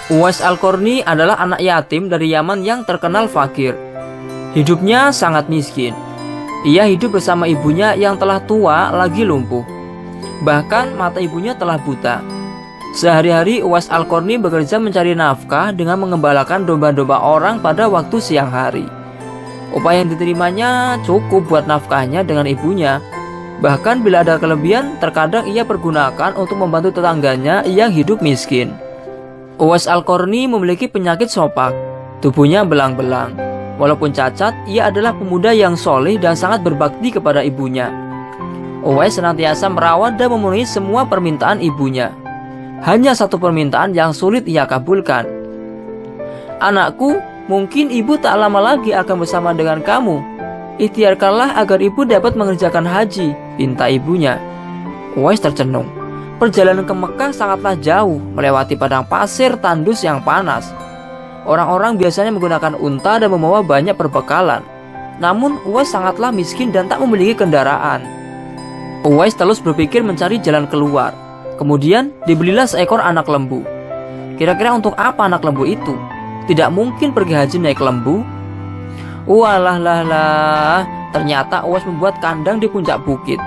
Uwais Al-Qarni adalah anak yatim dari Yaman yang terkenal fakir. Hidupnya sangat miskin. Ia hidup bersama ibunya yang telah tua lagi lumpuh. Bahkan mata ibunya telah buta. Sehari-hari Uwais Al-Qarni bekerja mencari nafkah dengan mengembalakan domba-domba orang pada waktu siang hari. Upah yang diterimanya cukup buat nafkahnya dengan ibunya. Bahkan bila ada kelebihan, terkadang ia pergunakan untuk membantu tetangganya yang hidup miskin. Uwais Al-Qarni memiliki penyakit sopak, tubuhnya belang-belang. Walaupun cacat, ia adalah pemuda yang soleh dan sangat berbakti kepada ibunya. Uwais senantiasa merawat dan memenuhi semua permintaan ibunya. Hanya satu permintaan yang sulit ia kabulkan. "Anakku, mungkin ibu tak lama lagi akan bersama dengan kamu. Ikhtiarkanlah agar ibu dapat mengerjakan haji," pinta ibunya. Uwais tercenung. Perjalanan ke Mekah sangatlah jauh, melewati padang pasir tandus yang panas. Orang-orang biasanya menggunakan unta dan membawa banyak perbekalan. Namun Uwais sangatlah miskin dan tak memiliki kendaraan. Uwais terus berpikir mencari jalan keluar. Kemudian dibelilah seekor anak lembu. Kira-kira untuk apa anak lembu itu? Tidak mungkin pergi haji naik lembu. Walah, ternyata Uwais membuat kandang di puncak bukit.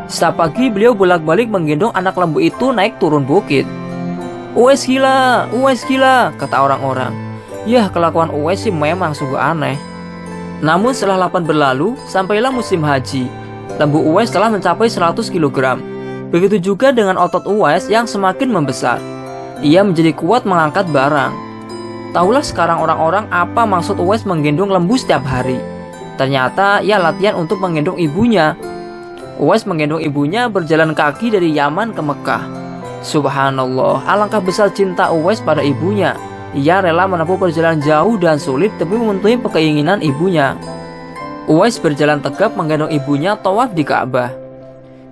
Setiap pagi beliau bolak-balik menggendong anak lembu itu naik turun bukit. Uwais gila, kata orang-orang. Yah, kelakuan Uwais sih memang sungguh aneh. Namun setelah 8 berlalu, sampailah musim haji. Lembu Uwais telah mencapai 100 kg. Begitu juga dengan otot Uwais yang semakin membesar. Ia menjadi kuat mengangkat barang. Tahulah sekarang orang-orang apa maksud Uwais menggendong lembu setiap hari. Ternyata ia latihan untuk menggendong ibunya. Uwais menggendong ibunya berjalan kaki dari Yaman ke Mekah. Subhanallah, alangkah besar cinta Uwais pada ibunya. Ia rela menempuh perjalanan jauh dan sulit demi memenuhi keinginan ibunya. Uwais berjalan tegap menggendong ibunya tawaf di Ka'bah.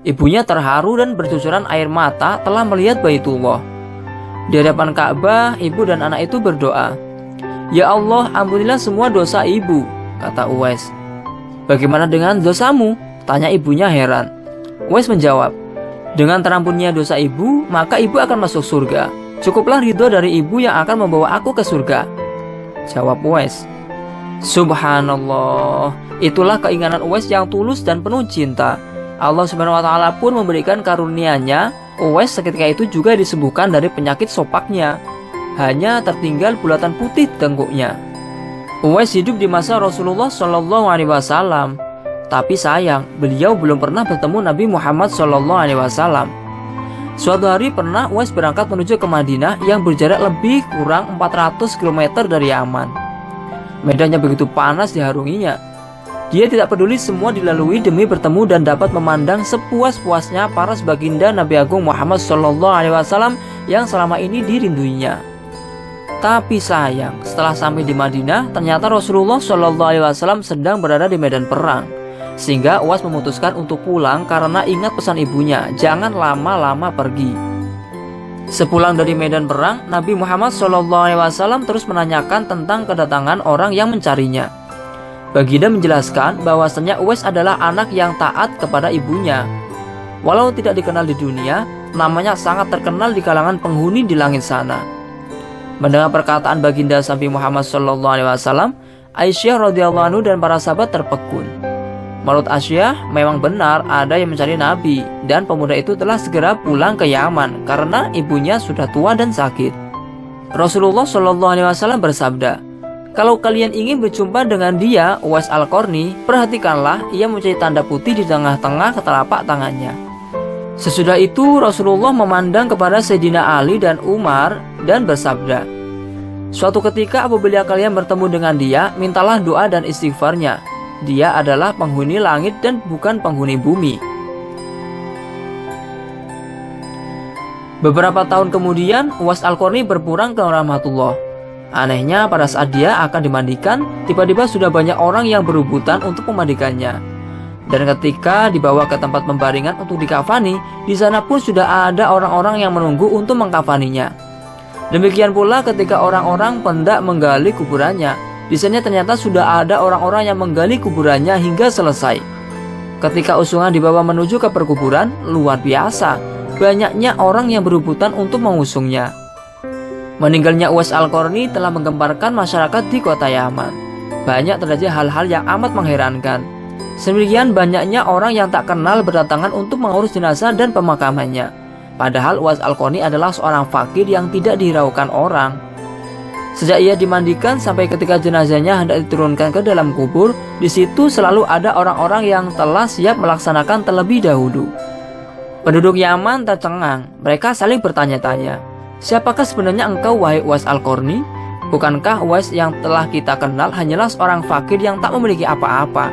Ibunya terharu dan bercucuran air mata telah melihat Baitullah. Di hadapan Ka'bah, ibu dan anak itu berdoa. "Ya Allah, ampunilah semua dosa ibu," kata Uwais. "Bagaimana dengan dosamu?" tanya ibunya heran. Uwais menjawab, "Dengan terampunnya dosa ibu, maka ibu akan masuk surga. Cukuplah ridho dari ibu yang akan membawa aku ke surga," jawab Uwais. Subhanallah, itulah keinginan Uwais yang tulus dan penuh cinta. Allah Subhanahu wa Ta'ala pun memberikan karunia-Nya. Uwais seketika itu juga disembuhkan dari penyakit sopaknya. Hanya tertinggal bulatan putih di tengkuknya. Uwais hidup di masa Rasulullah SAW. Tapi sayang, beliau belum pernah bertemu Nabi Muhammad SAW. Suatu hari pernah Uwais berangkat menuju ke Madinah yang berjarak lebih kurang 400 km dari Yaman. Medannya begitu panas diharunginya. Dia tidak peduli semua dilalui demi bertemu dan dapat memandang sepuas-puasnya para baginda Nabi Agung Muhammad SAW yang selama ini dirinduinya. Tapi sayang, setelah sampai di Madinah, ternyata Rasulullah SAW sedang berada di medan perang. Sehingga Uwais memutuskan untuk pulang karena ingat pesan ibunya, jangan lama-lama pergi. Sepulang dari medan perang, Nabi Muhammad SAW terus menanyakan tentang kedatangan orang yang mencarinya. Baginda menjelaskan bahwasanya Uwais adalah anak yang taat kepada ibunya. Walau tidak dikenal di dunia, namanya sangat terkenal di kalangan penghuni di langit sana. Mendengar perkataan baginda Nabi Muhammad SAW, Aisyah radhiyallahu anhu dan para sahabat terpekun. Menurut Aisyah, memang benar ada yang mencari Nabi, dan pemuda itu telah segera pulang ke Yaman karena ibunya sudah tua dan sakit. Rasulullah SAW bersabda, "Kalau kalian ingin berjumpa dengan dia, Uwais Al-Qarni, perhatikanlah ia mempunyai tanda putih di tengah-tengah telapak tangannya." Sesudah itu Rasulullah memandang kepada Sayyidina Ali dan Umar dan bersabda, "Suatu ketika apabila kalian bertemu dengan dia, mintalah doa dan istighfarnya. Dia adalah penghuni langit dan bukan penghuni bumi." Beberapa tahun kemudian, Uwais Al-Qarni berpulang ke rahmatullah. Anehnya, pada saat dia akan dimandikan, tiba-tiba sudah banyak orang yang berebutan untuk memandikannya. Dan ketika dibawa ke tempat pembaringan untuk dikafani, di sana pun sudah ada orang-orang yang menunggu untuk mengkafaninya. Demikian pula ketika orang-orang hendak menggali kuburannya, di sana ternyata sudah ada orang-orang yang menggali kuburannya hingga selesai. Ketika usungan dibawa menuju ke perkuburan, luar biasa, banyaknya orang yang berebutan untuk mengusungnya. Meninggalnya Uwais Al-Qarni telah menggemparkan masyarakat di kota Yaman. Banyak terjadi hal-hal yang amat mengherankan. Sedemikian banyaknya orang yang tak kenal berdatangan untuk mengurus jenazah dan pemakamannya. Padahal Uwais Al-Qarni adalah seorang fakir yang tidak dihiraukan orang. Sejak ia dimandikan sampai ketika jenazahnya hendak diturunkan ke dalam kubur, di situ selalu ada orang-orang yang telah siap melaksanakan terlebih dahulu. Penduduk Yaman tercengang. Mereka saling bertanya-tanya, "Siapakah sebenarnya engkau, wahai Uwais Al-Qarni? Bukankah Uwais yang telah kita kenal hanyalah seorang fakir yang tak memiliki apa-apa,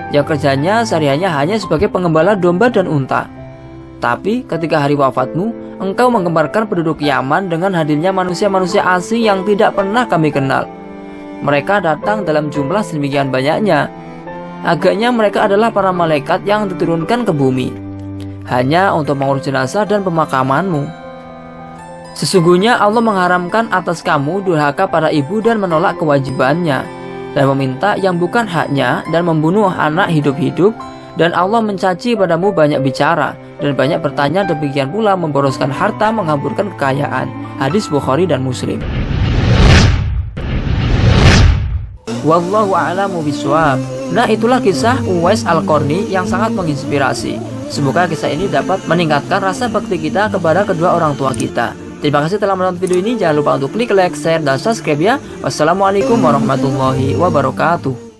yang kerjanya sehari-harinya hanya sebagai pengembala domba dan unta? Tapi ketika hari wafatmu, engkau menggemparkan penduduk Yaman dengan hadirnya manusia-manusia asing yang tidak pernah kami kenal. Mereka datang dalam jumlah sedemikian banyaknya. Agaknya mereka adalah para malaikat yang diturunkan ke bumi, hanya untuk mengurus jenazah dan pemakamanmu. Sesungguhnya Allah mengharamkan atas kamu durhaka pada ibu dan menolak kewajibannya, dan meminta yang bukan haknya, dan membunuh anak hidup-hidup, dan Allah mencaci padamu banyak bicara dan banyak bertanya, demikian pula memboroskan harta, menghamburkan kekayaan." Hadis Bukhari dan Muslim. Wallahu a'lamu bishawab. Nah, itulah kisah Uwais Al-Qarni yang sangat menginspirasi. Semoga kisah ini dapat meningkatkan rasa bakti kita kepada kedua orang tua kita. Terima kasih telah menonton video ini. Jangan lupa untuk klik like, share, dan subscribe ya. Wassalamualaikum warahmatullahi wabarakatuh.